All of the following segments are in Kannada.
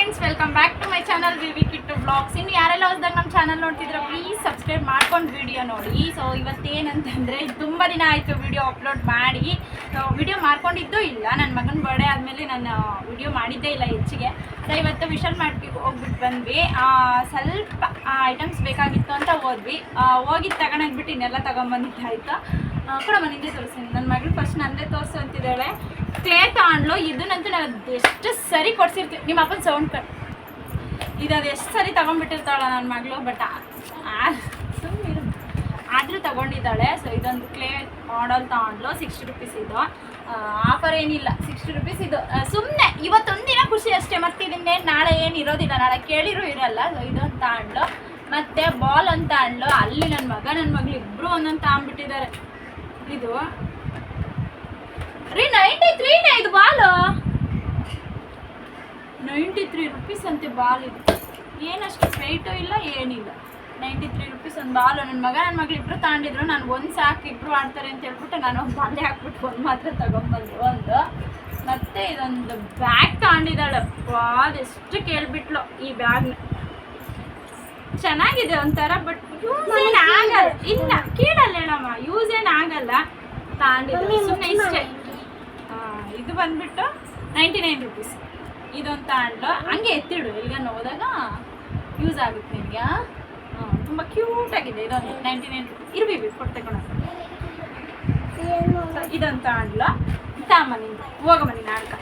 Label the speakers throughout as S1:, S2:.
S1: Friends, welcome back to my channel ವಿವಿ ಕಿಟ್ಟು ಬ್ಲಾಗ್ಸ್. ಇನ್ನು ಯಾರೆಲ್ಲ ಹೊಸದಾಗ ನಮ್ಮ ಚಾನಲ್ ನೋಡ್ತಿದ್ರೆ ಪ್ಲೀಸ್ ಸಬ್ಸ್ಕ್ರೈಬ್ ಮಾಡ್ಕೊಂಡು ವಿಡಿಯೋ ನೋಡಿ. ಸೊ ಇವತ್ತೇನಂತಂದರೆ ತುಂಬ ದಿನ ಆಯಿತು ವಿಡಿಯೋ ಅಪ್ಲೋಡ್ ಮಾಡಿ. ವಿಡಿಯೋ ಮಾಡ್ಕೊಂಡಿದ್ದೂ ಇಲ್ಲ. ನನ್ನ ಮಗನ ಬರ್ಡೇ ಆದಮೇಲೆ ನಾನು ವಿಡಿಯೋ ಮಾಡಿದ್ದೇ ಇಲ್ಲ ಹೆಚ್ಚಿಗೆ. ಸೊ ಇವತ್ತು ವಿಶಾಲ್ ಮಾರ್ಕೆಟ್ಗೆ ಹೋಗ್ಬಿಟ್ಟು ಬಂದ್ವಿ. ಸ್ವಲ್ಪ ಐಟಮ್ಸ್ ಬೇಕಾಗಿತ್ತು ಅಂತ ಹೋಗಿದ್ದು ತಗೊಂಡೋಗ್ಬಿಟ್ಟು ಇನ್ನೆಲ್ಲ ತೊಗೊಂಬಂದಿದ್ದಾಯ್ತು. ಕೂಡ ಮನೆಯಿಂದ ತೋರಿಸ್ತೀನಿ. ನನ್ನ ಮಗಳು ಫಸ್ಟ್ ನಂದೇ ತೋರಿಸು ಅಂತಿದ್ದಾಳೆ. ಕ್ಲೇ ತಗೊಂಡ್ಲು. ಇದನ್ನಂತೂ ನಾನು ಎಷ್ಟು ಸರಿ ಕೊಡ್ಸಿರ್ತೀನಿ. ನಿಮ್ಮ ಅಪ್ಪನ ಸೌಂಡ್ ಕಟ್ ಇದದು ಎಷ್ಟು ಸರಿ ತೊಗೊಂಡ್ಬಿಟ್ಟಿರ್ತಾಳ ನನ್ನ ಮಗಳು. ಬಟ್ ಸುಮ್ಮನೆ ಆದರೂ ತೊಗೊಂಡಿದ್ದಾಳೆ. ಸೊ ಇದೊಂದು ಕ್ಲೇ ಮಾಡಲ್ ತಗೊಂಡ್ಲು. 60 ರೂಪೀಸ್ ಇದು. ಆಫರ್ ಏನಿಲ್ಲ, 60 ರೂಪೀಸ್ ಇದು. ಸುಮ್ಮನೆ ಇವತ್ತೊಂದಿನ ಖುಷಿ ಅಷ್ಟೇ. ಮತ್ತು ಇದನ್ನೇನು ನಾಳೆ ಏನು ಇರೋದಿಲ್ಲ, ನಾಳೆ ಕೇಳಿರೂ ಇರೋಲ್ಲ. ಸೊ ಇದೊಂದು ತಗೊಂಡ್ಲು. ಮತ್ತು ಬಾಲ್ ಅಂತ ತಗೊಂಡ್ಲು. ಅಲ್ಲಿ ನನ್ನ ಮಗಳು ಇಬ್ಬರು ಒಂದೊಂದು ತಗೊಂಡ್ಬಿಟ್ಟಿದ್ದಾರೆ. ಇದು ರೀ 93ನೇ ಇದು ಬಾಲು. 93 ರೂಪೀಸ್ ಅಂತೆ ಬಾಲ್. ಇದು ಏನಷ್ಟು ವೆಯ್ಟು ಇಲ್ಲ, ಏನಿಲ್ಲ. 93 ರೂಪೀಸ್ ಒಂದು ಬಾಲು. ನನ್ನ ಮಗಳು ಇಬ್ಬರು ತಗೊಂಡಿದ್ರು. ನಾನು ಒಂದು ಸಾಕು, ಇಬ್ಬರು ಆಡ್ತಾರೆ ಅಂತ ಹೇಳ್ಬಿಟ್ಟು ನಾನು ಒಂದು ಬಾಲ್ಯ ಹಾಕ್ಬಿಟ್ಟು ಒಂದು ಮಾತ್ರ ತಗೊಂಡ್ಬಂದು ಒಂದು. ಮತ್ತು ಇದೊಂದು ಬ್ಯಾಗ್ ತಗೊಂಡಿದ್ದಾಳೆ. ಅದೆಷ್ಟು ಕೇಳ್ಬಿಟ್ಲು ಈ ಬ್ಯಾಗ್ನ. ಚೆನ್ನಾಗಿದೆ ಒಂಥರ, ಬಟ್ ಯೂಸ್ ಏನು ಆಗಲ್ಲ. ಇಲ್ಲ ಕೇಳಲ್ಲ ಹೇಳಮ್ಮ, ಯೂಸ್ ಏನು ಆಗಲ್ಲ. ತಗೊಂಡಿದ್ದು ಸುಮ್ಮನೆ ಇಷ್ಟೇ. ಇದು ಬಂದ್ಬಿಟ್ಟು 99 ರೂಪೀಸ್. ಇದೊಂದು ತಗೊಂಡ್ಲು. ಹಂಗೆ ಎತ್ತಿಡು, ಈಗ ಹೋದಾಗ ಯೂಸ್ ಆಗುತ್ತೆ ನಿಮಗೆ. ತುಂಬ ಕ್ಯೂಟಾಗಿದೆ. ಇದೊಂದು 99 ರೂಪೀಸ್. ಇರ್ಬೇಕು ಕೊಡ್ತೇಕೊಂಡು. ಇದೊಂದು ತಗೊಂಡ್ಲು. ತಗೊಂಬನ್ನಿ ಹೋಗಮನಿ ನಾಡ್ಕ.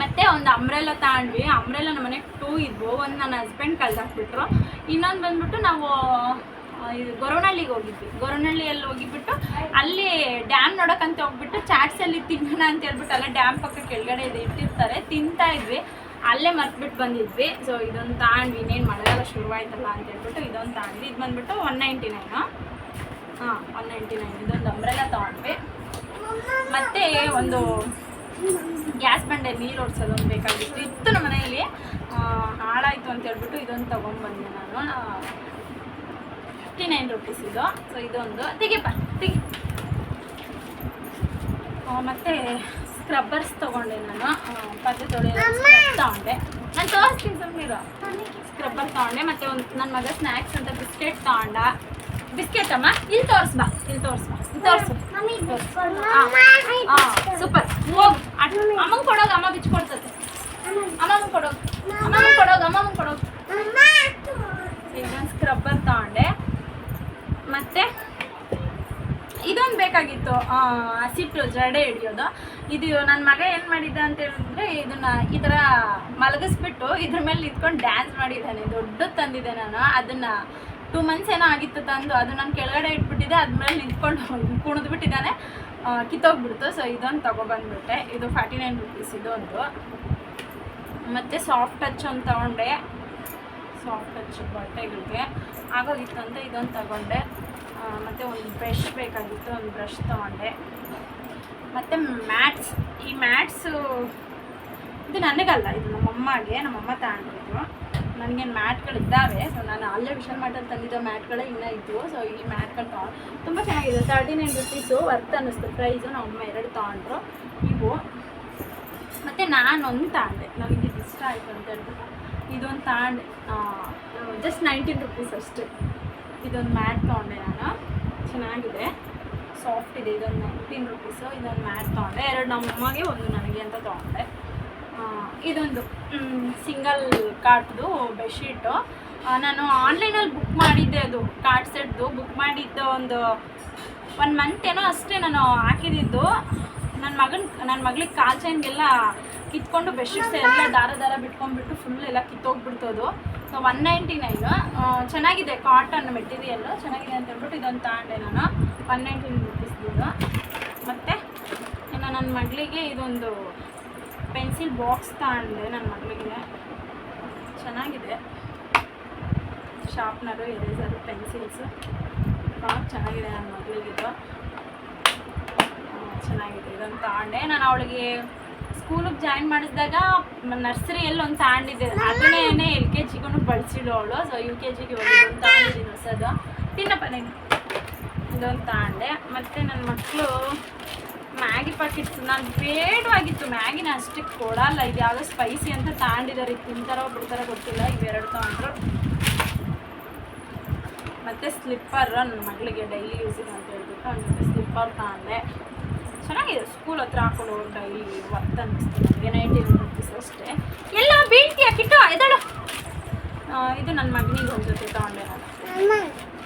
S1: ಮತ್ತು ಒಂದು ಅಂಬ್ರೆಲ್ಲ ತಗೊಂಡ್ವಿ. ಅಂಬ್ರೆಲ್ಲ ನಮ್ಮ ಮನೆಗೆ 2 ಇದ್ವು. ಒಂದು ನನ್ನ ಹಸ್ಬೆಂಡ್ ಕಳ್ದಾಕ್ಬಿಟ್ರು. ಇನ್ನೊಂದು ಬಂದ್ಬಿಟ್ಟು ನಾವು ಇದು ಗೊರವನಹಳ್ಳಿಗೆ ಹೋಗಿದ್ವಿ. ಗೊರವನಹಳ್ಳಿಯಲ್ಲಿ ಹೋಗಿಬಿಟ್ಟು ಅಲ್ಲಿ ಡ್ಯಾಮ್ ನೋಡೋಕ್ಕಂತ ಹೋಗ್ಬಿಟ್ಟು ಚಾಟ್ಸಲ್ಲಿ ತಿನ್ನೋಣ ಅಂತ ಹೇಳ್ಬಿಟ್ಟು ಅಲ್ಲ ಡ್ಯಾಮ್ ಪಕ್ಕ ಕೆಳಗಡೆ ಇಟ್ಟಿರ್ತಾರೆ, ತಿಂತಾ ಇದ್ವಿ. ಅಲ್ಲೇ ಮರ್ತ್ಬಿಟ್ಟು ಬಂದಿದ್ವಿ. ಸೊ ಇದೊಂದು ತಗೊಂಡ್ವಿ. ಇನ್ನೇನು ಮಳೆಗಾಲ ಶುರುವಾಯ್ತಲ್ಲ ಅಂತ ಹೇಳ್ಬಿಟ್ಟು ಇದೊಂದು ತಗೊಂಡ್ವಿ. ಇದು ಬಂದ್ಬಿಟ್ಟು 199. 199. ಇದೊಂದು ಅಂಬ್ರೆಲ್ಲ ತೊಗೊಂಡ್ವಿ. ಮತ್ತು ಒಂದು ಗ್ಯಾಸ್ ಬಂಡೆ ನೀರು ಓಡಿಸೋದೊಂದು ಬೇಕಾಗಿತ್ತು. ಇತ್ತು ನಮ್ಮ ಮನೆಯಲ್ಲಿ, ಹಾಳಾಯಿತು ಅಂತ ಹೇಳ್ಬಿಟ್ಟು ಇದೊಂದು ತೊಗೊಂಡ್ಬಂದೆ ನಾನು. 59 ರೂಪೀಸ್ ಇದು. ಸೊ ಇದೊಂದು ತೆಗಿಪ್ಪ. ಮತ್ತು ಸ್ಕ್ರಬ್ಬರ್ಸ್ ತೊಗೊಂಡೆ ನಾನು. ಪಾತ್ರೆ ತೊಳೆಯೋ ಸ್ಕ್ರಬ್ ತೊಗೊಂಡೆ. ನಾನು ತೋರಿಸ್ತೀನಿ ಸುಮ್ಮನಿರು. ಸ್ಕ್ರಬ್ಬರ್ ತೊಗೊಂಡೆ. ಮತ್ತು ಒಂದು ನನ್ನ ಮಗ ಸ್ನ್ಯಾಕ್ಸ್ ಅಂತ ಬಿಸ್ಕೆಟ್ ತೊಗೊಂಡ. ಬಿಸ್ಕೆಟ್ ಅಮ್ಮ ಇಲ್ಲಿ ತೋರಿಸ್ಬಾ, ಇಲ್ಲಿ ತೋರಿಸ್ಬಾ, ಇಲ್ಲಿ ತೋರಿಸು. ಸೂಪರ್. ಹೋಗು ಅಮ್ಮಂಗೆ ಕೊಡೋದು, ಅಮ್ಮ ಬಿಚ್ಕೊಡ್ತದೆ. ಅಮ್ಮಂಗೆ ಕೊಡೋದು, ಅಮ್ಮಂಗೆ ಕೊಡೋದು, ಅಮ್ಮಂಗೆ ಕೊಡೋದು. ಇದೊಂದು ಸ್ಕ್ರಬ್ಬರ್ ತೊಗೊಂಡೆ. ಮತ್ತು ಇದೊಂದು ಬೇಕಾಗಿತ್ತು, ಹಸಿಟ್ಟು ಜಡೆ ಹಿಡಿಯೋದು. ಇದು ನನ್ನ ಮಗ ಏನು ಮಾಡಿದ್ದ ಅಂತ ಹೇಳಿದ್ರೆ, ಇದನ್ನು ಈ ಥರ ಮಲಗಿಸ್ಬಿಟ್ಟು ಇದ್ರ ಮೇಲೆ ನಿಂತ್ಕೊಂಡು ಡ್ಯಾನ್ಸ್ ಮಾಡಿದ್ದಾನೆ. ದೊಡ್ಡದು ತಂದಿದ್ದೆ ನಾನು. ಅದನ್ನು 2 ಮಂತ್ಸ್ ಏನೋ ಆಗಿತ್ತು ತಂದು. ಅದು ನಾನು ಕೆಳಗಡೆ ಇಟ್ಬಿಟ್ಟಿದ್ದೆ. ಅದ್ಮೇಲೆ ನಿಂತ್ಕೊಂಡು ಕುಣಿದ್ಬಿಟ್ಟಿದ್ದಾನೆ, ಕಿತ್ತೋಗ್ಬಿಡ್ತು. ಸೊ ಇದೊಂದು ತೊಗೊಬಂದ್ಬಿಟ್ಟೆ. ಇದು 49 ರೂಪೀಸ್ ಇದೊಂದು. ಮತ್ತು ಸಾಫ್ಟ್ ಟಚ್ ಒಂದು ತೊಗೊಂಡೆ. ಸಾಫ್ಟ್ ಟಚ್ ಬಟ್ಟೆಗಳಿಗೆ ಆಗೋಗಿತ್ತು ಅಂತ ಇದೊಂದು ತಗೊಂಡೆ. ಮತ್ತು ಒಂದು ಬ್ರಷ್ ಬೇಕಾಗಿತ್ತು, ಒಂದು ಬ್ರಷ್ ತೊಗೊಂಡೆ. ಮತ್ತು ಮ್ಯಾಟ್ಸ್. ಈ ಮ್ಯಾಟ್ಸು ಇದು ನನಗಲ್ಲ, ಇದು ನಮ್ಮಮ್ಮಗೆ. ನಮ್ಮಮ್ಮ ತಗೊಂಡಿದ್ರು. ನನಗೇನು ಮ್ಯಾಟ್ಗಳಿದ್ದಾವೆ. ಸೊ ನಾನು ಅಲ್ಲೇ ವಿಶಾಲ್ ಮಾರ್ಟಲ್ಲಿ ತಂದಿದ್ದ ಮ್ಯಾಟ್ಗಳೇ ಇನ್ನೂ ಇದ್ದವು. ಸೊ ಈ ಮ್ಯಾಟ್ಗಳು ತೊಗೊಂಡು ತುಂಬ ಚೆನ್ನಾಗಿದೆ. 39 ರೂಪೀಸು ವರ್ತ್ ಅನ್ನಿಸ್ತು ಪ್ರೈಸು. ನಮ್ಮಮ್ಮ 2 ತೊಗೊಂಡ್ರು ಇವು. ಮತ್ತು ನಾನೊಂದು ತಗೊಂಡೆ. ನನಗೆ ಇದು ಇಷ್ಟ ಆಯಿತು ಅಂತ ಹೇಳ್ಬಿಟ್ಟು ಇದೊಂದು ತಗೊಂಡೆ. ಜಸ್ಟ್ 19 ರೂಪೀಸ್ ಅಷ್ಟೇ. ಇದೊಂದು ಮ್ಯಾಟ್ ತೊಗೊಂಡೆ ನಾನು. ಚೆನ್ನಾಗಿದೆ, ಸಾಫ್ಟ್ ಇದೆ. ಇದೊಂದು 19 ರೂಪೀಸು. ಇದೊಂದು ಮ್ಯಾಟ್ ತೊಗೊಂಡೆ. 2 ನಮ್ಮಮ್ಮಗೆ, 1 ನನಗೆ ಅಂತ ತೊಗೊಂಡೆ. ಇದೊಂದು ಸಿಂಗಲ್ ಕಾಟ್ದು ಬೆಡ್ಶೀಟು. ನಾನು ಆನ್ಲೈನಲ್ಲಿ ಬುಕ್ ಮಾಡಿದ್ದೆ. ಅದು ಕಾರ್ಡ್ ಸೆಟ್ದು ಬುಕ್ ಮಾಡಿದ್ದು ಒಂದು 1 ಮಂತ್ ಏನೋ ಅಷ್ಟೇ ನಾನು ಹಾಕಿದ್ದು. ನನ್ನ ಮಗಳಿಗೆ ಕಾಲ್ ಚೈನ್ಗೆಲ್ಲ ಕಿತ್ಕೊಂಡು ಬೆಡ್ಶೀಟ್ಸ್ ಎಲ್ಲ ದಾರ ಬಿಟ್ಕೊಂಡ್ಬಿಟ್ಟು ಫುಲ್ ಎಲ್ಲ ಕಿತ್ತೋಗ್ಬಿಡ್ತದು. ಸೊ 199. ಚೆನ್ನಾಗಿದೆ, ಕಾಟನ್ ಮೆಟೀರಿಯಲ್ಲು ಚೆನ್ನಾಗಿದೆ ಅಂತ ಹೇಳ್ಬಿಟ್ಟು ಇದೊಂದು ತಗೊಂಡೆ ನಾನು. 119 ರೂಪೀಸ್ ಇದು. ಮತ್ತು ಇನ್ನು ನನ್ನ ಮಗಳಿಗೆ ಇದೊಂದು ಪೆನ್ಸಿಲ್ ಬಾಕ್ಸ್ ತಗೊಂಡೆ. ನನ್ನ ಮಗಳಿಗೆ ಚೆನ್ನಾಗಿದೆ. ಶಾರ್ಪ್ನರು, ಎರೇಸರು, ಪೆನ್ಸಿಲ್ಸು ಚೆನ್ನಾಗಿದೆ ನನ್ನ ಮಗಳಿಗಿದು. ಚೆನ್ನಾಗಿದೆ. ಇದೊಂದು ತಗೊಂಡೆ. ನಾನು ಅವಳಿಗೆ ಸ್ಕೂಲಿಗೆ ಜಾಯಿನ್ ಮಾಡಿಸಿದಾಗ ನರ್ಸರಿಯಲ್ಲಿ ಒಂದು ತಗೊಂಡಿದ್ದೆ. ಅದನ್ನೇ LKGಗೂ ಬಳಸಿಳು ಅವಳು. ಸೊ UKGಗೆ ಒಂದು ತಗೊಂಡಿದ್ದೀನಿ ಹೊಸದು. ತಿನ್ನಪ್ಪ ನೀನು. ಇದೊಂದು ತಗೊಂಡೆ. ಮತ್ತು ನನ್ನ ಮ್ಯಾಗಿ ಪ್ಯಾಕೆಟ್ಸ್ ನಾನು ಬೇಡವಾಗಿತ್ತು, ಮ್ಯಾಗಿನ ಅಷ್ಟಕ್ಕೆ ಕೊಡಲ್ಲ, ಇದು ಯಾವುದೋ ಸ್ಪೈಸಿ ಅಂತ ತಗೊಂಡಿದ್ದಾರೆ, ತಿಂತಾರೋ ಬಿಡ್ತಾರೋ ಗೊತ್ತಿಲ್ಲ. ಇವೆರಡು ತೊಗೊಂಡ್ರು. ಮತ್ತು ಸ್ಲಿಪ್ಪರ್ ನನ್ನ ಮಗಳಿಗೆ ಡೈಲಿ ಯೂಸಿಗೆ ಅಂತ ಹೇಳ್ಬಿಟ್ಟು ಒಂದು ಸ್ಲಿಪ್ಪರ್ ತಗೊಂಡೆ. ಚೆನ್ನಾಗಿದೆ, ಸ್ಕೂಲ್ ಹತ್ರ ಹಾಕೊಂಡು ಹೋಗಿ ಡೈಲಿ ವರ್ತ್ ಅನ್ನಿಸ್ತು ನನಗೆ. 99 rupees ಅಷ್ಟೇ. ಎಲ್ಲ ಬೀಳ್ತೀಯ ಕಿಟ್ಟು ಎದಳು. ಇದು ನನ್ನ ಮಗನಿಗೆ ಒಂದು ಜೊತೆ ತಗೊಂಡೆ ನಾನು.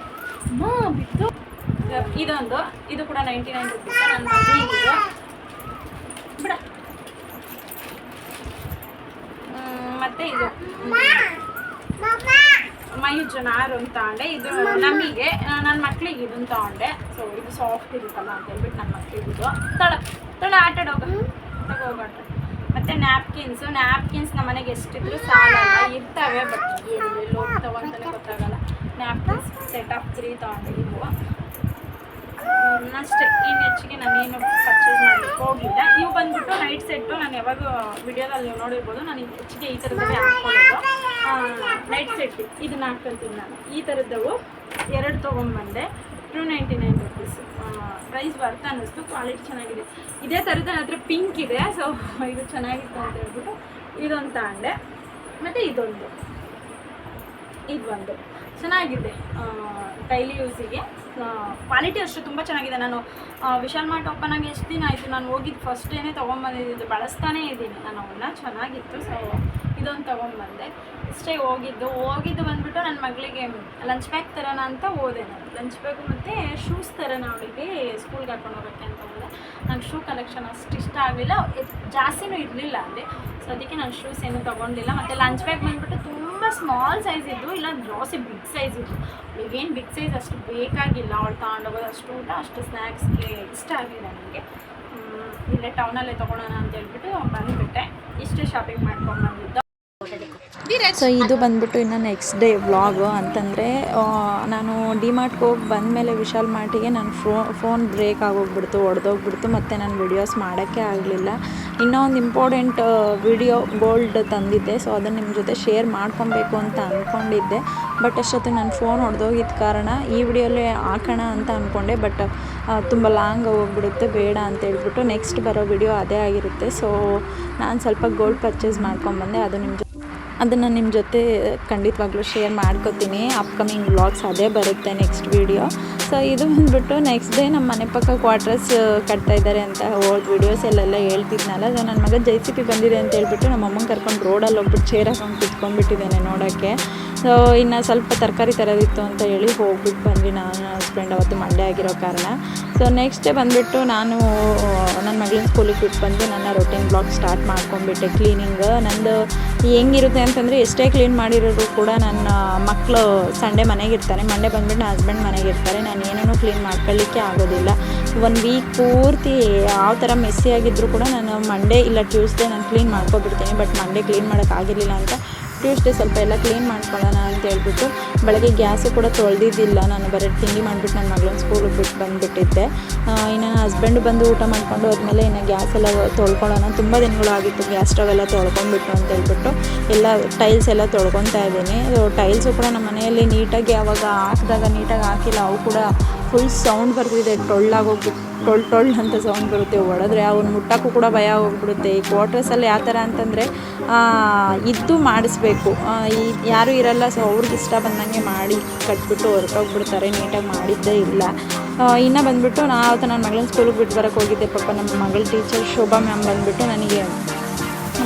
S1: ಬಿಟ್ಟು ಇದೊಂದು, ಇದು ಕೂಡ 99 rupees ನನ್ನ ಮಗನಿಗೆ ಬಿಡ. ಮತ್ತು ಇದು ಮಯೂಜನಾರು ಅಂತ ತಗೊಂಡೆ. ಇದು ನಮಗೆ ನನ್ನ ಮಕ್ಳಿಗೆ ಇದನ್ನು ತಗೊಂಡೆ. ಸೊ ಇದು ಸಾಫ್ಟ್ ಇರುತ್ತಲ್ಲ ಅಂತ ಹೇಳ್ಬಿಟ್ಟು ನನ್ನ ಮಕ್ಳಿಗೆ ಇದು ತೊಳ ಆಟಾಡೋಗ ತಗೋಗಾಟ. ಮತ್ತು ನ್ಯಾಪ್ಕಿನ್ಸ್ ನಮ್ಮ ಮನೆಗೆ ಎಷ್ಟಿದ್ರು ಸಾಲಲ್ಲ, ಇರ್ತವೆ, ಬಟ್ ಎಲ್ಲೆಲ್ಲೋ ಹೋಗ್ತಾವ ಅಂತಲೇ ಗೊತ್ತಾಗಲ್ಲ. ನ್ಯಾಪ್ಕಿನ್ಸ್ ಸೆಟ್ ಆಫ್ 3 ತಗೊಂಡೆ. ಇವು ಅಷ್ಟೇ, ಇನ್ನು ಹೆಚ್ಚಿಗೆ ನಾನೇನು ಪರ್ಚೇಸ್ ಮಾಡಲಿಕ್ಕೆ ಹೋಗಲಿಲ್ಲ. ಇವು ಬಂದ್ಬಿಟ್ಟು ನೈಟ್ ಸೆಟ್ಟು. ನಾನು ಯಾವಾಗ ವಿಡಿಯೋದಲ್ಲಿ ನೀವು ನೋಡಿರ್ಬೋದು, ನಾನು ಹೆಚ್ಚಿಗೆ ಈ ಥರದವೇ ಹಾಕ್ಕೊಳ್ಳೋದು ನೈಟ್ ಸೆಟ್. ಇದನ್ನ ಹಾಕ್ಕೊಳ್ತೀನಿ ನಾನು. ಈ ಥರದ್ದವು 2 ತೊಗೊಂಬಂದೆ. 299 rupees. ಪ್ರೈಸ್ ವರ್ತ್ ಅನ್ನಿಸ್ತು, ಕ್ವಾಲಿಟಿ ಚೆನ್ನಾಗಿದೆ. ಇದೇ ಥರದ ನನ್ನ ಹತ್ರ ಪಿಂಕ್ ಇದೆ, ಸೊ ಇದು ಚೆನ್ನಾಗಿತ್ತು ಅಂತ ಹೇಳ್ಬಿಟ್ಟು ಇದೊಂದು ತಗೊಂಡೆ. ಮತ್ತು ಇದೊಂದು ಚೆನ್ನಾಗಿದೆ ಡೈಲಿ ಯೂಸಿಗೆ. ಕ್ವಾಲಿಟಿ ಅಷ್ಟು ತುಂಬ ಚೆನ್ನಾಗಿದೆ. ನಾನು ವಿಶಾಲ್ ಮಾರ್ಟ್ ಓಪನ್ ಆಗಿ ಎಷ್ಟು ದಿನ ಆಯಿತು, ನಾನು ಹೋಗಿದ್ದು ಫಸ್ಟ್ ಡೇನೇ ತೊಗೊಂಬಂದಿದ್ದು, ಬಳಸ್ತಾನೇ ಇದ್ದೀನಿ ನಾನು ಅವನ್ನ. ಚೆನ್ನಾಗಿತ್ತು, ಸೊ ಇದೊಂದು ತೊಗೊಂಬಂದೆ. ಇಷ್ಟೇ ಹೋಗಿದ್ದು ಬಂದುಬಿಟ್ಟು ನನ್ನ ಮಗಳಿಗೆ ಲಂಚ್ ಬ್ಯಾಗ್ ತರೋಣ ಅಂತ ಹೋದೆ ನಾನು. ಲಂಚ್ ಬ್ಯಾಗು ಮತ್ತು ಶೂಸ್ ತರೋಣ ಅವಳಿಗೆ ಸ್ಕೂಲ್ಗೆ ಹಾಕೊಂಡು ಹೋಗೋಕ್ಕೆ ಅಂತ ಹೋದೆ. ನಂಗೆ ಶೂ ಕಲೆಕ್ಷನ್ ಅಷ್ಟು ಇಷ್ಟ ಆಗಲಿಲ್ಲ, ಜಾಸ್ತಿನೂ ಇರಲಿಲ್ಲ ಅಲ್ಲಿ. ಸೊ ಅದಕ್ಕೆ ನಾನು ಶೂಸ್ ಏನೂ ತೊಗೊಂಡಿಲ್ಲ. ಮತ್ತು ಲಂಚ್ ಬ್ಯಾಗ್ ಬಂದುಬಿಟ್ಟು ತುಂಬ ಸ್ಮಾಲ್ ಸೈಜ್ ಇದ್ದು, ಇಲ್ಲ ಜಾಸ್ತಿ ಬಿಗ್ ಸೈಜ್ ಇದ್ದು. ಈಗೇನು ಬಿಗ್ ಸೈಜ್ ಅಷ್ಟು ಬೇಕಾಗಿಲ್ಲ, ಅವಳು ತಗೊಂಡೋಗೋದು ಅಷ್ಟು ಊಟ ಅಷ್ಟು ಸ್ನ್ಯಾಕ್ಸ್ಗೆ ಇಷ್ಟ ಆಗಿಲ್ಲ ನನಗೆ. ಇಲ್ಲೇ ಟೌನಲ್ಲೇ ತೊಗೊಳೋಣ ಅಂತ ಹೇಳ್ಬಿಟ್ಟು ಬಂದುಬಿಟ್ಟೆ. ಇಷ್ಟೇ ಶಾಪಿಂಗ್ ಮಾಡ್ಕೊಂಡ್ಬಂದಿದ್ದು.
S2: ಸೊ ಇದು ಬಂದ್ಬಿಟ್ಟು ಇನ್ನು ನೆಕ್ಸ್ಟ್ ಡೇ ವ್ಲಾಗು ಅಂತಂದರೆ, ನಾನು ಡಿಮಾರ್ಟ್ಗೆ ಹೋಗಿ ಬಂದಮೇಲೆ ವಿಶಾಲ್ ಮಾರ್ಟಿಗೆ ನನ್ನ ಫೋನ್ ಬ್ರೇಕ್ ಆಗೋಗ್ಬಿಡ್ತು, ಒಡೆದೋಗ್ಬಿಡ್ತು. ಮತ್ತು ನಾನು ವಿಡಿಯೋಸ್ ಮಾಡೋಕ್ಕೆ ಆಗಲಿಲ್ಲ. ಇನ್ನೂ ಒಂದು ಇಂಪಾರ್ಟೆಂಟ್ ವಿಡಿಯೋ ಗೋಲ್ಡ್ ತಂದಿದ್ದೆ, ಸೊ ಅದನ್ನು ನಿಮ್ಮ ಜೊತೆ ಶೇರ್ ಮಾಡ್ಕೊಬೇಕು ಅಂತ ಅಂದ್ಕೊಂಡಿದ್ದೆ. ಬಟ್ ಅಷ್ಟೊತ್ತು ನನ್ನ ಫೋನ್ ಹೊಡೆದೋಗಿದ್ದ ಕಾರಣ ಈ ವಿಡಿಯೋಲ್ಲೇ ಹಾಕೋಣ ಅಂತ ಅಂದ್ಕೊಂಡೆ. ಬಟ್ ತುಂಬ ಲಾಂಗ್ ಹೋಗ್ಬಿಡುತ್ತೆ, ಬೇಡ ಅಂತ ಹೇಳ್ಬಿಟ್ಟು ನೆಕ್ಸ್ಟ್ ಬರೋ ವಿಡಿಯೋ ಅದೇ ಆಗಿರುತ್ತೆ. ಸೊ ನಾನು ಸ್ವಲ್ಪ ಗೋಲ್ಡ್ ಪರ್ಚೇಸ್ ಮಾಡ್ಕೊಂಬಂದೆ. ಅದನ್ನು ನಿಮ್ಮ ಜೊತೆ ಖಂಡಿತವಾಗ್ಲೂ ಶೇರ್ ಮಾಡ್ಕೋತೀನಿ. ಅಪ್ಕಮಿಂಗ್ ವ್ಲಾಗ್ಸ್ ಅದೇ ಬರುತ್ತೆ ನೆಕ್ಸ್ಟ್ ವೀಡಿಯೋ. ಸೊ ಇದು ಬಂದುಬಿಟ್ಟು ನೆಕ್ಸ್ಟ್ ಡೇ ನಮ್ಮ ಮನೆ ಪಕ್ಕ ಕ್ವಾರ್ಟರ್ಸ್ ಕಟ್ತಾಯಿದ್ದಾರೆ ಅಂತ ಓಲ್ಡ್ ವೀಡಿಯೋಸಲ್ಲೆಲ್ಲ ಹೇಳ್ತಿದ್ನಲ್ಲ. ಸೊ ನನ್ನ ಮಗ JCP ಬಂದಿದೆ ಅಂತ ಹೇಳ್ಬಿಟ್ಟು ನಮ್ಮ ಅಮ್ಮಂಗೆ ಕರ್ಕೊಂಡು ರೋಡಲ್ಲಿ ಹೋಗ್ಬಿಟ್ಟು ಚೇರ್ ಹಾಕೊಂಡು ಕುತ್ಕೊಂಡ್ಬಿಟ್ಟಿದ್ದೇನೆ ನೋಡೋಕ್ಕೆ. ಸೊ ಇನ್ನು ಸ್ವಲ್ಪ ತರಕಾರಿ ತರೋದಿತ್ತು ಅಂತ ಹೇಳಿ ಹೋಗ್ಬಿಟ್ಟು ಬಂದ್ವಿ ನಾನು ನನ್ನ ಹಸ್ಬೆಂಡ್. ಅವತ್ತು ಮಂಡೇ ಆಗಿರೋ ಕಾರಣ. ಸೊ ನೆಕ್ಸ್ಟ್ ಡೇ ಬಂದುಬಿಟ್ಟು ನಾನು ನನ್ನ ಮಗಳನ್ನ ಸ್ಕೂಲಿಗೆ ಬಿಟ್ಟು ಬಂದು ನನ್ನ ರೊಟೀನ್ ಬ್ಲಾಗ್ ಸ್ಟಾರ್ಟ್ ಮಾಡ್ಕೊಂಡ್ಬಿಟ್ಟೆ. ಕ್ಲೀನಿಂಗ್ ನಂದು ಹೆಂಗಿರುತ್ತೆ ಅಂತಂದರೆ, ಎಷ್ಟೇ ಕ್ಲೀನ್ ಮಾಡಿರೋರು ಕೂಡ ನನ್ನ ಮಕ್ಕಳು ಸಂಡೇ ಮನೆಗಿರ್ತಾರೆ, ಮಂಡೇ ಬಂದುಬಿಟ್ಟು ನನ್ನ ಹಸ್ಬೆಂಡ್ ಮನೆಗಿರ್ತಾರೆ. ನಾನು ಏನೂ ಕ್ಲೀನ್ ಮಾಡ್ಕೊಳ್ಳಿಕ್ಕೆ ಆಗೋದಿಲ್ಲ. 1 ವೀಕ್ ಪೂರ್ತಿ ಯಾವ ಥರ ಮೆಸ್ಸಿ ಆಗಿದ್ದರೂ ಕೂಡ ನಾನು ಮಂಡೇ ಇಲ್ಲ ಟ್ಯೂಸ್ಡೇ ನಾನು ಕ್ಲೀನ್ ಮಾಡ್ಕೊಬಿಡ್ತೀನಿ. ಬಟ್ ಮಂಡೇ ಕ್ಲೀನ್ ಮಾಡೋಕ್ಕಾಗಿರಲಿಲ್ಲ ಅಂತ ಟ್ಯೂಸ್ಡೇ ಸ್ವಲ್ಪ ಎಲ್ಲ ಕ್ಲೀನ್ ಮಾಡ್ಕೊಳ್ಳೋಣ ಅಂತ ಹೇಳ್ಬಿಟ್ಟು ಬೆಳಗ್ಗೆ ಗ್ಯಾಸು ಕೂಡ ತೊಳೆದಿದ್ದಿಲ್ಲ. ನಾನು ಬರೀ ತಿಂಡಿ ಮಾಡಿಬಿಟ್ಟು ನನ್ನ ಮಗಳನ್ನ ಸ್ಕೂಲಿಗೆ ಬಿಟ್ಟು ಬಂದುಬಿಟ್ಟಿದ್ದೆ. ಇನ್ನು ನನ್ನ ಹಸ್ಬೆಂಡು ಬಂದು ಊಟ ಮಾಡಿಕೊಂಡು ಹೋದ್ಮೇಲೆ ಇನ್ನು ಗ್ಯಾಸ್ ಎಲ್ಲ ತೊಳ್ಕೊಳ್ಳೋಣ, ತುಂಬ ದಿನಗಳು ಆಗಿತ್ತು ಗ್ಯಾಸ್ ಸ್ಟವ್ ಎಲ್ಲ ತೊಳ್ಕೊಂಡ್ಬಿಟ್ಟು ಅಂತ ಹೇಳ್ಬಿಟ್ಟು ಎಲ್ಲ ಟೈಲ್ಸ್ ಎಲ್ಲ ತೊಳ್ಕೊತಾ ಇದ್ದೀನಿ. ಟೈಲ್ಸು ಕೂಡ ನಮ್ಮ ಮನೆಯಲ್ಲಿ ನೀಟಾಗಿ ಆವಾಗ ಹಾಕಿದಾಗ ನೀಟಾಗಿ ಹಾಕಿಲ್ಲ, ಅವು ಕೂಡ ಫುಲ್ ಸೌಂಡ್ ಬರ್ತಿದೆ, ಟೊಳ್ಳಾಗೋಗ್ಬಿಟ್ಟು ಟೊಳ್ ಅಂತ ಸೌಂಡ್ ಬರುತ್ತೆ. ಹೊಡೆದ್ರೆ ಅವ್ನು ಮುಟ್ಟೋಕ್ಕೂ ಕೂಡ ಭಯ ಹೋಗ್ಬಿಡುತ್ತೆ. ಈ ಕ್ವಾರ್ಟರ್ಸಲ್ಲಿ ಯಾವ ಥರ ಅಂತಂದರೆ ಇದ್ದು ಮಾಡಿಸ್ಬೇಕು, ಯಾರೂ ಇರಲ್ಲ. ಸೊ ಅವ್ರಿಗೆ ಇಷ್ಟ ಬಂದಂಗೆ ಮಾಡಿ ಕಟ್ಬಿಟ್ಟು ಹೊರಟೋಗ್ಬಿಡ್ತಾರೆ, ನೀಟಾಗಿ ಮಾಡಿದ್ದೇ ಇಲ್ಲ. ಇನ್ನು ಬಂದುಬಿಟ್ಟು ಅವತ್ತು ನನ್ನ ಮಗಳನ್ನ ಸ್ಕೂಲಿಗೆ ಬಿಟ್ಟು ಬರೋಕ್ಕೆ ಹೋಗಿದ್ದೆ. ಪಾಪ ನಮ್ಮ ಮಗಳ ಟೀಚರ್ ಶೋಭಾ ಮ್ಯಾಮ್ ಬಂದುಬಿಟ್ಟು ನನಗೆ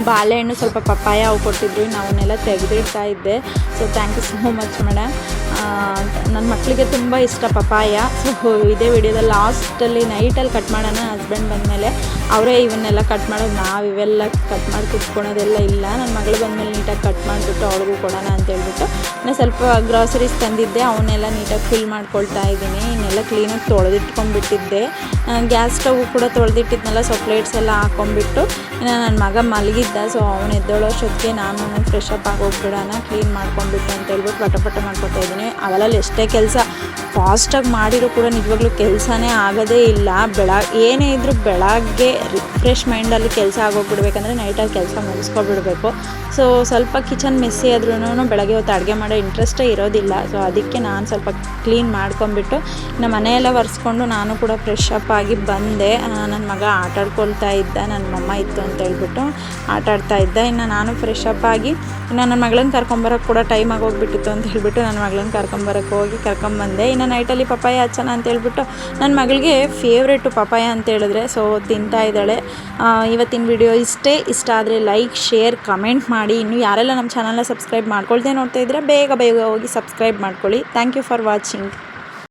S2: ಬಾಳೆಹಣ್ಣು ಸ್ವಲ್ಪ ಪಪ್ಪಾಯ ಅವು ಕೊಟ್ಟಿದ್ರು, ಅವನ್ನೆಲ್ಲ ತೆಗೆದಿಡ್ತಾ ಇದ್ದೆ. So thank you so much madam. ನನ್ನ ಮಕ್ಕಳಿಗೆ ತುಂಬ ಇಷ್ಟ ಪಪ್ಪಾಯ. ಸೊ ಇದೇ ವಿಡಿಯೋದಲ್ಲಿ ಲಾಸ್ಟಲ್ಲಿ ನೈಟಲ್ಲಿ ಕಟ್ ಮಾಡೋಣ, ಹಸ್ಬೆಂಡ್ ಬಂದಮೇಲೆ ಅವರೇ ಇವನ್ನೆಲ್ಲ ಕಟ್ ಮಾಡೋದು. ನಾವು ಇವೆಲ್ಲ ಕಟ್ ಮಾಡಿ ಕುತ್ಕೊಳೋದೆಲ್ಲ ಇಲ್ಲ. ನನ್ನ ಮಗಳು ಬಂದಮೇಲೆ ನೀಟಾಗಿ ಕಟ್ ಮಾಡಿಬಿಟ್ಟು ಅವ್ಳಿಗೂ ಕೊಡೋಣ ಅಂತೇಳ್ಬಿಟ್ಟು ನಾನು ಸ್ವಲ್ಪ ಗ್ರಾಸರೀಸ್ ತಂದಿದ್ದೆ, ಅವನ್ನೆಲ್ಲ ನೀಟಾಗಿ ಫಿಲ್ ಮಾಡ್ಕೊಳ್ತಾ ಇದ್ದೀನಿ. ಇನ್ನೆಲ್ಲ ಕ್ಲೀನಾಗಿ ತೊಳೆದಿಟ್ಕೊಂಡ್ಬಿಟ್ಟಿದ್ದೆ. ಗ್ಯಾಸ್ ಸ್ಟವ್ ಕೂಡ ತೊಳೆದಿಟ್ಟಿದ್ನಲ್ಲ, ಸೊ ಪ್ಲೇಟ್ಸ್ ಎಲ್ಲ ಹಾಕ್ಕೊಂಡ್ಬಿಟ್ಟು ನನ್ನ ಮಗ ಮಲಗಿದ್ದ. ಸೊ ಅವನು ಎದ್ದೇಳೋಷ್ಟೊತ್ತಿಗೆ ನಾನು ಫ್ರೆಶ್ ಅಪ್ ಆಗಿ ಹೋಗ್ಬಿಡೋಣ, ಕ್ಲೀನ್ ಮಾಡ್ಕೊಂಡ್ಬಿಟ್ಟು ಅಂತ ಹೇಳ್ಬಿಟ್ಟು ಪಟ ಮಾಡ್ಕೊತಾ ಇದ್ದೀನಿ. ಅವೆಲ್ಲ ಎಷ್ಟೇ ಕೆಲಸ ಫಾಸ್ಟಾಗಿ ಮಾಡಿರೋ ಕೂಡ ನಿಜವಾಗ್ಲೂ ಕೆಲಸನೇ ಆಗೋದೇ ಇಲ್ಲ. ಏನೇ ಇದ್ದರೂ ಬೆಳಗ್ಗೆ ರಿಫ್ರೆಶ್ ಮೈಂಡಲ್ಲಿ ಕೆಲಸ ಆಗೋಗ್ಬಿಡ್ಬೇಕಂದ್ರೆ ನೈಟಲ್ಲಿ ಕೆಲಸ ಮುಗಿಸ್ಕೊಬಿಡ್ಬೇಕು. ಸೊ ಸ್ವಲ್ಪ ಕಿಚನ್ ಮೆಸ್ಸಿ ಆದ್ರೂ ಬೆಳಗ್ಗೆ ಹೊತ್ತು ಅಡುಗೆ ಮಾಡೋ ಇಂಟ್ರೆಸ್ಟೇ ಇರೋದಿಲ್ಲ. ಸೊ ಅದಕ್ಕೆ ನಾನು ಸ್ವಲ್ಪ ಕ್ಲೀನ್ ಮಾಡ್ಕೊಂಬಿಟ್ಟು ನಮ್ಮ ಮನೆಯೆಲ್ಲ ಒರೆಸ್ಕೊಂಡು ನಾನು ಕೂಡ ಫ್ರೆಶ್ ಅಪ್ ಆಗಿ ಬಂದೆ. ನನ್ನ ಮಗ ಆಟಾಡ್ಕೊಳ್ತಾ ಇದ್ದ, ನನ್ನ ಮಮ್ಮ ಇತ್ತು ಅಂತ ಹೇಳ್ಬಿಟ್ಟು ಆಟಾಡ್ತಾ ಇದ್ದ. ಇನ್ನು ನಾನು ಫ್ರೆಶ್ ಅಪ್ ಆಗಿ ಇನ್ನು ನನ್ನ ಮಗಳನ್ನ ಕರ್ಕೊಂಬರೋಕ್ಕೆ ಕೂಡ ಟೈಮ್ ಆಗೋಗ್ಬಿಟ್ಟಿತ್ತು ಅಂತ ಹೇಳ್ಬಿಟ್ಟು ನನ್ನ ಮಗಳನ್ನ ಕರ್ಕೊಂಬರೋಕ್ಕೆ ಹೋಗಿ ಕರ್ಕೊಂಬಂದೆ. ಇನ್ನು ನೈಟಲ್ಲಿ ಪಪಾಯ ಹಚ್ಚೋಣ ಅಂತ ಹೇಳ್ಬಿಟ್ಟು ನನ್ನ ಮಗಳಿಗೆ ಫೇವ್ರೇಟು ಪಪಾಯ ಅಂತ ಹೇಳಿದ್ರೆ, ಸೊ ತಿಂತಾ ಇದ್ದಾಳೆ. ಇವತ್ತಿನ ವಿಡಿಯೋ ಇಷ್ಟ ಆದರೆ ಲೈಕ್, ಶೇರ್, ಕಮೆಂಟ್ ಮಾಡಿ. ಇನ್ನು ಯಾರೆಲ್ಲ ನಮ್ಮ ಚಾನಲ್ನ ಸಬ್ಸ್ಕ್ರೈಬ್ ಮಾಡ್ಕೊಳ್ದೆ ನೋಡ್ತಾ ಇದ್ದರೆ ಬೇಗ ಹೋಗಿ ಸಬ್ಸ್ಕ್ರೈಬ್ ಮಾಡ್ಕೊಳ್ಳಿ. Thank you for watching.